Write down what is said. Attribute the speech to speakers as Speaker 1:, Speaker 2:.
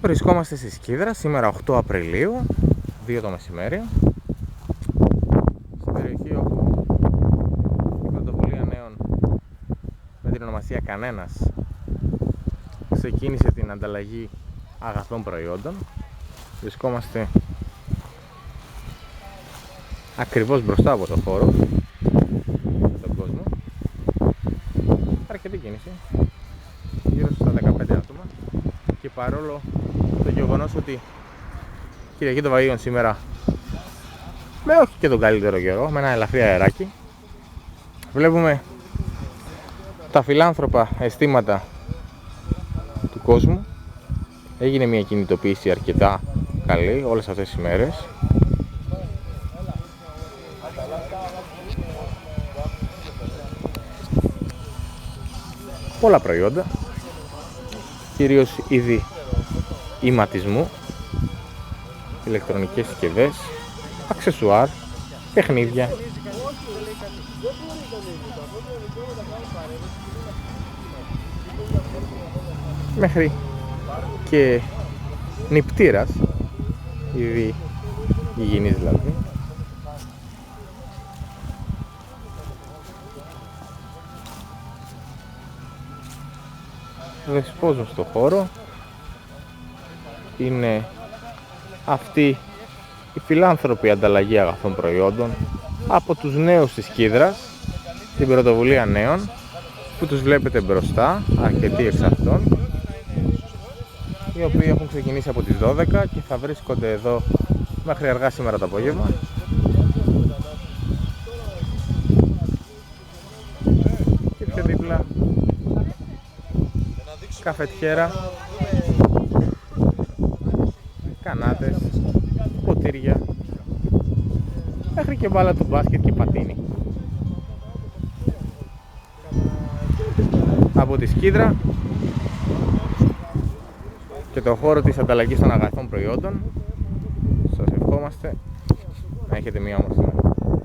Speaker 1: Βρισκόμαστε στη Σκίδρα, σήμερα 8 Απριλίου, 2 το μεσημέρι, στην περιοχή όπου η πρωτοβουλία νέων με την ονομασία Κανένας ξεκίνησε την ανταλλαγή αγαθών προϊόντων. Βρισκόμαστε ακριβώς μπροστά από το χώρο με τον κόσμο. Αρκετή κίνηση, γύρω στα 15 άτομα, και παρόλο το γεγονός ότι Κυριακή των Βαΐων σήμερα, με όχι και τον καλύτερο καιρό, με ένα ελαφρύ αεράκι, βλέπουμε τα φιλάνθρωπα αισθήματα του κόσμου. Έγινε μια κινητοποίηση αρκετά καλή όλες αυτές τις μέρες. Πολλά προϊόντα, κυρίως είδη ηματισμού, ηλεκτρονικές συσκευές, αξεσουάρ, παιχνίδια, μέχρι και νηπτήρας, είδη υγιεινής δηλαδή. Δεσπόζουν στο χώρο. Είναι αυτή η φιλάνθρωπη ανταλλαγή αγαθών προϊόντων από τους νέους της Σκίδρας, την πρωτοβουλία νέων, που τους βλέπετε μπροστά, αρκετοί εξ αυτών, οι οποίοι έχουν ξεκινήσει από τις 12 και θα βρίσκονται εδώ μέχρι αργά σήμερα το απόγευμα. Και πιο δίπλα καφετιέρα, κανάτες, ποτήρια, μέχρι και μπάλα του μπάσκετ και πατίνι. Από τη Σκίδρα και το χώρο της ανταλλαγής των αγαθών προϊόντων, σας ευχόμαστε να έχετε μια όμορφη μέρα.